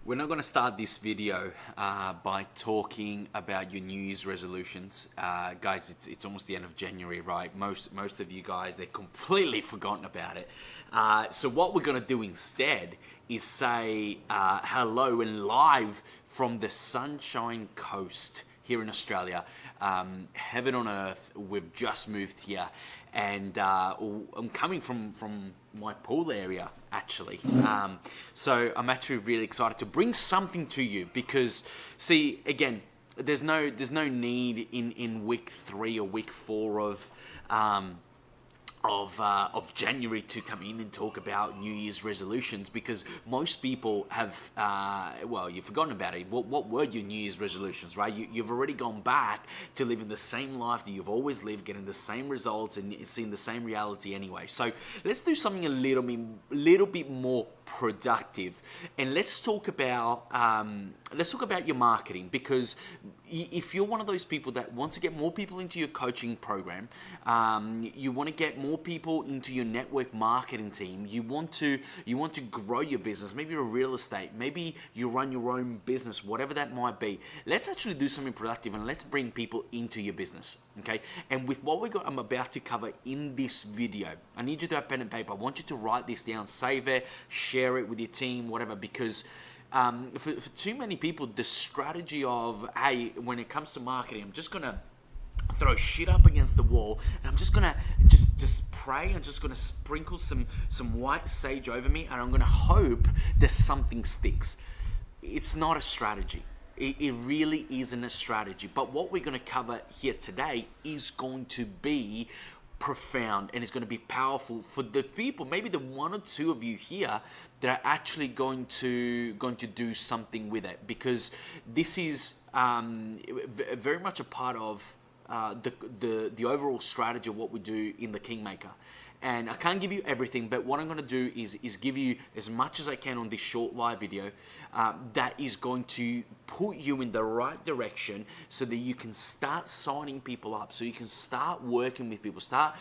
We're not going to start this video by talking about your New Year's resolutions. Guys, it's almost the end of January, right? Most of you guys, they're completely forgotten about it. So what we're going to do instead is say hello and live from the Sunshine Coast here in Australia. Heaven on earth, we've just moved here. And I'm coming from my pool area, actually. So I'm actually really excited to bring something to you because, see, again, there's no need in week 3 or week 4 of January to come in and talk about New Year's resolutions, because most people have, you've forgotten about it. What were your New Year's resolutions, right? You've already gone back to living the same life that you've always lived, getting the same results and seeing the same reality anyway. So let's do something a little bit more productive, and let's talk about your marketing, because if you're one of those people that want to get more people into your coaching program, you want to get more people into your network marketing team, you want to grow your business, maybe you're real estate, maybe you run your own business, whatever that might be, let's actually do something productive and let's bring people into your business, okay? And with what I'm about to cover in this video, I need you to have pen and paper. I want you to write this down, save it, share it with your team, whatever, because for too many people, the strategy of, hey, when it comes to marketing, I'm just gonna throw shit up against the wall and I'm just gonna just pray. I'm just gonna sprinkle some white sage over me and I'm gonna hope that something sticks. It's not a strategy. It really isn't a strategy. But what we're gonna cover here today is going to be profound, and it's going to be powerful for the people, maybe the 1 or 2 of you here that are actually going to do something with it, because this is very much a part of the overall strategy of what we do in the Kingmaker. And I can't give you everything, but what I'm going to do is give you as much as I can on this short live video that is going to put you in the right direction so that you can start signing people up, so you can start working with people, start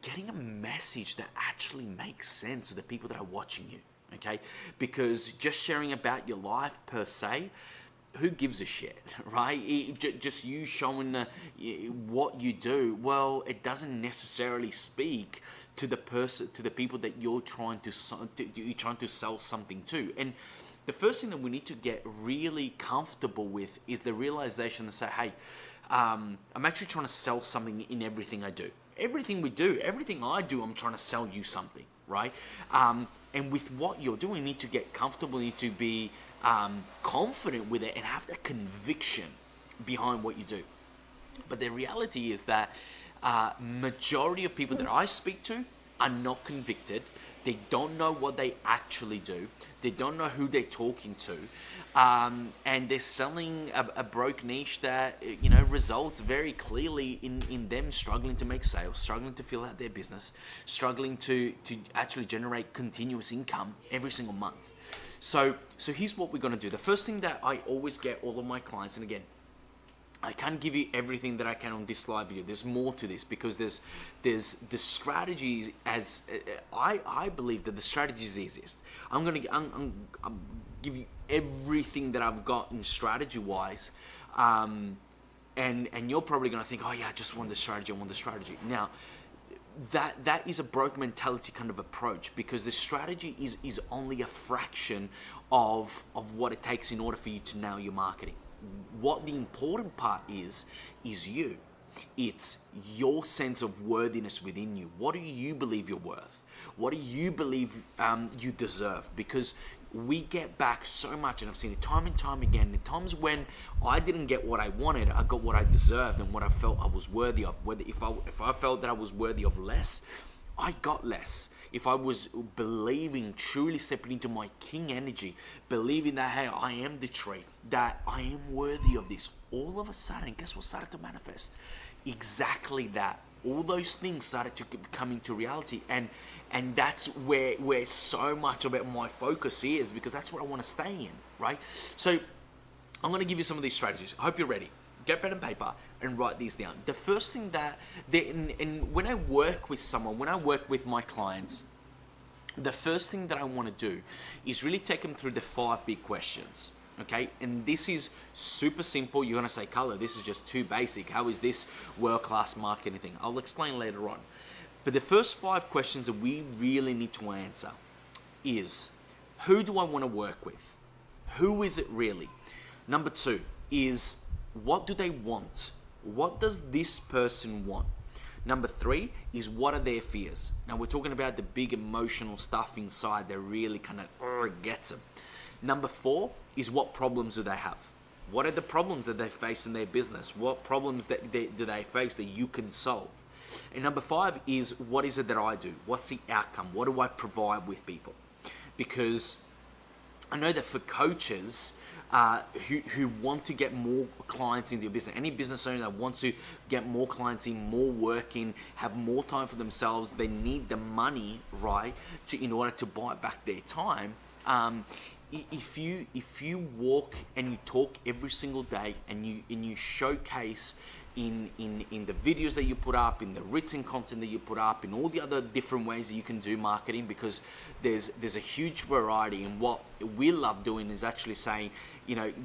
getting a message that actually makes sense to the people that are watching you, okay? Because just sharing about your life per se, who gives a shit, right? Just you showing what you do, well, it doesn't necessarily speak to the person, to the people that you're trying to sell something to. And the first thing that we need to get really comfortable with is the realization to say, hey, I'm actually trying to sell something in everything I do. Everything we do, everything I do, I'm trying to sell you something, right? And with what you're doing, you need to get comfortable, you need to be confident with it and have that conviction behind what you do. But the reality is that majority of people that I speak to are not convicted. They don't know what they actually do. They don't know who they're talking to. And they're selling a broke niche that, results very clearly in them struggling to make sales, struggling to fill out their business, struggling to actually generate continuous income every single month. So here's what we're going to do. The first thing that I always get all of my clients, and again, I can't give you everything that I can on this live video. There's more to this, because there's the strategy, as I believe that the strategy is easiest. I'm give you everything that I've got in strategy wise, and you're probably gonna think, oh yeah, I just want the strategy. I want the strategy. Now, that is a broke mentality kind of approach, because the strategy is only a fraction of what it takes in order for you to nail your marketing. What the important part is you. It's your sense of worthiness within you. What do you believe you're worth? What do you believe you deserve? Because we get back so much, and I've seen it time and time again. The times when I didn't get what I wanted, I got what I deserved and what I felt I was worthy of. Whether if I felt that I was worthy of less, I got less. If I was believing, truly stepping into my king energy, believing that, hey, I am the tree, that I am worthy of this, all of a sudden, guess what started to manifest? Exactly that. All those things started to come into reality, and that's where so much of it, my focus is, because that's what I want to stay in, right? So I'm going to give you some of these strategies. I hope you're ready. Get pen and paper and write these down. The first thing and when I work with someone, when I work with my clients, the first thing that I want to do is really take them through the 5 big questions. Okay, and this is super simple. You're gonna say, Carlo, this is just too basic. How is this world-class marketing thing? I'll explain later on. But the first 5 questions that we really need to answer is, who do I want to work with? Who is it really? Number 2 is, what do they want? What does this person want? Number 3 is, what are their fears? Now we're talking about the big emotional stuff inside that really kind of gets them. Number 4 is, what problems do they have? What are the problems that they face in their business? What problems do they face that you can solve? And number 5 is, what is it that I do? What's the outcome? What do I provide with people? Because I know that for coaches who want to get more clients into your business, any business owner that wants to get more clients in, more work in, have more time for themselves, they need the money, right, in order to buy back their time. If you walk and you talk every single day and you showcase in the videos that you put up, in the written content that you put up, in all the other different ways that you can do marketing, because there's a huge variety. And what we love doing is actually saying,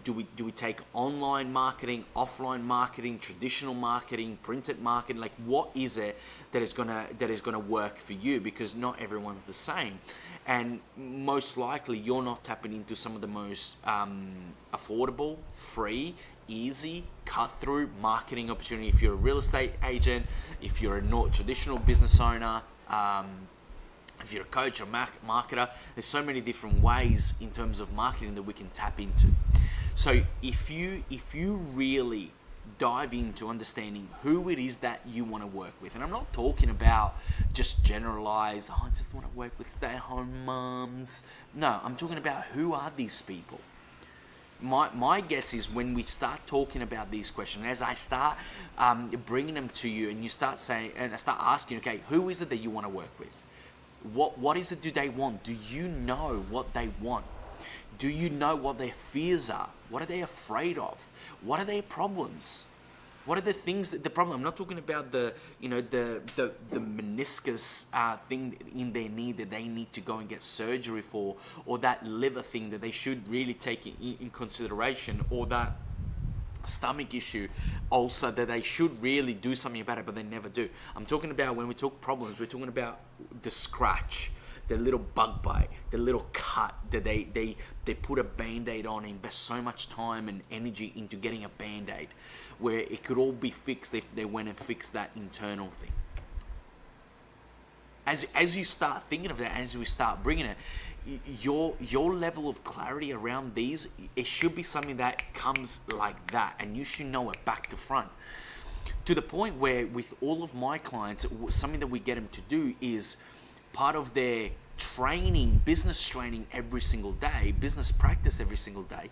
do we take online marketing, offline marketing, traditional marketing, printed marketing? Like, what is it that is gonna work for you? Because not everyone's the same. And most likely you're not tapping into some of the most affordable, free, easy, cut-through marketing opportunity. If you're a real estate agent, if you're a traditional business owner, if you're a coach or marketer, there's so many different ways in terms of marketing that we can tap into. So if you really dive into understanding who it is that you want to work with, and I'm not talking about just generalized, I just want to work with stay-at-home moms. No, I'm talking about, who are these people? My guess is, when we start talking about these questions, as I start bringing them to you, and you start saying, and I start asking, okay, who is it that you want to work with? What is it do they want? Do you know what they want? Do you know what their fears are? What are they afraid of? What are their problems? What are the things that the problem? I'm not talking about the meniscus thing in their knee that they need to go and get surgery for, or that liver thing that they should really take in consideration, or that stomach issue ulcer that they should really do something about it, but they never do. I'm talking about, when we talk problems, we're talking about the scratch, the little bug bite, the little cut that they put a band-aid on, and invest so much time and energy into getting a band-aid, where it could all be fixed if they went and fixed that internal thing. As you start thinking of that, as we start bringing it, your level of clarity around these, it should be something that comes like that, and you should know it back to front. To the point where, with all of my clients, something that we get them to do is, part of their training, business training every single day, business practice every single day,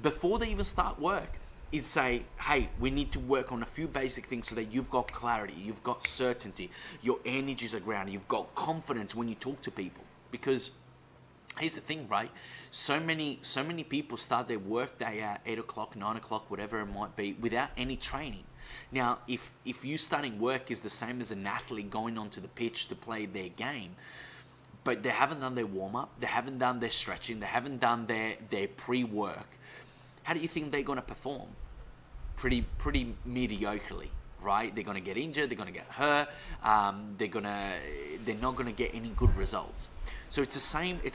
before they even start work, is say, hey, we need to work on a few basic things so that you've got clarity, you've got certainty, your energies are grounded, you've got confidence when you talk to people. Because here's the thing, right? So many people start their work day at 8 o'clock, 9 o'clock, whatever it might be, without any training. Now, if you starting work is the same as an athlete going onto the pitch to play their game, but they haven't done their warm-up, they haven't done their stretching, they haven't done their pre-work, how do you think they're going to perform? Pretty mediocrely, right? They're going to get injured, they're going to get hurt, they're not going to get any good results. So it's the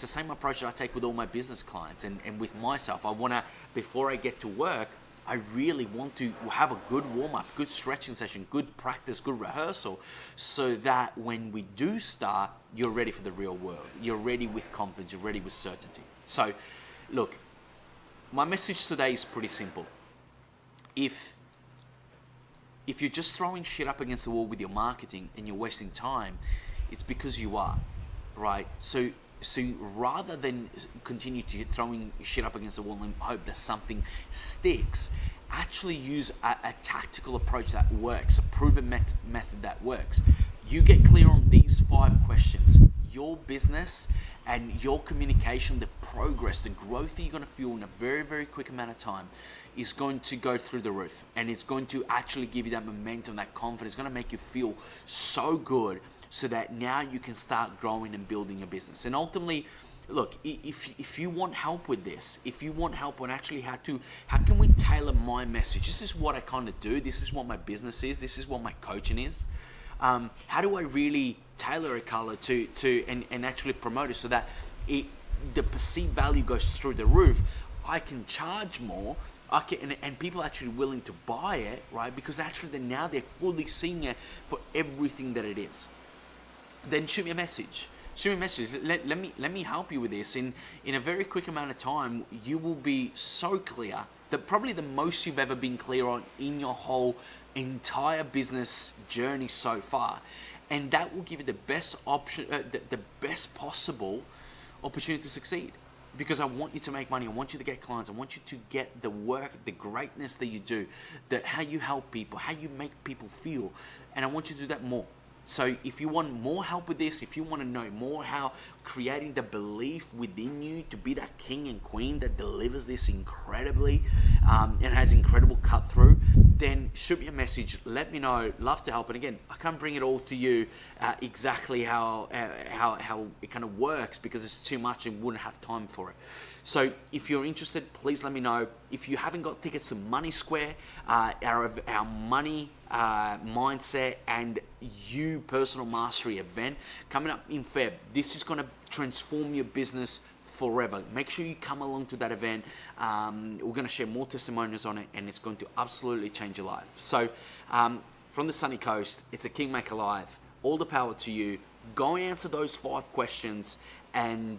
same approach that I take with all my business clients, and with myself. I want to, before I get to work, I really want to have a good warm-up, good stretching session, good practice, good rehearsal, so that when we do start, you're ready for the real world. You're ready with confidence, you're ready with certainty. So, look, my message today is pretty simple. If you're just throwing shit up against the wall with your marketing and you're wasting time, it's because you are, right? So rather than continue to throwing shit up against the wall and hope that something sticks, actually use a tactical approach that works, a proven method that works. You get clear on these 5 questions. Your business and your communication, the progress, the growth that you're going to feel in a very, very quick amount of time is going to go through the roof, and it's going to actually give you that momentum, that confidence. It's going to make you feel so good, so that now you can start growing and building your business. And ultimately, look, if you want help with this, if you want help on actually how can we tailor my message? This is what I kind of do. This is what my business is. This is what my coaching is. How do I really tailor a color to and actually promote it so that the perceived value goes through the roof? I can charge more. And people are actually willing to buy it, right? Because actually now they're fully seeing it for everything that it is. Then shoot me a message. Shoot me a message. Let me help you with this. In a very quick amount of time, you will be so clear, that probably the most you've ever been clear on in your whole entire business journey so far. And that will give you the best option, the best possible opportunity to succeed. Because I want you to make money, I want you to get clients, I want you to get the work, the greatness that you do, how you help people, how you make people feel, and I want you to do that more. So if you want more help with this, if you want to know more how creating the belief within you to be that king and queen that delivers this incredibly and has incredible cut through, then shoot me a message, let me know, love to help. And again, I can't bring it all to you exactly how it kind of works because it's too much and wouldn't have time for it. So if you're interested, please let me know. If you haven't got tickets to Money Square, our money mindset and you personal mastery event coming up in Feb, this is going to transform your business forever. Make sure you come along to that event. We're going to share more testimonials on it, and it's going to absolutely change your life. So from the sunny coast, it's a Kingmaker Live. All the power to you. Go answer those 5 questions and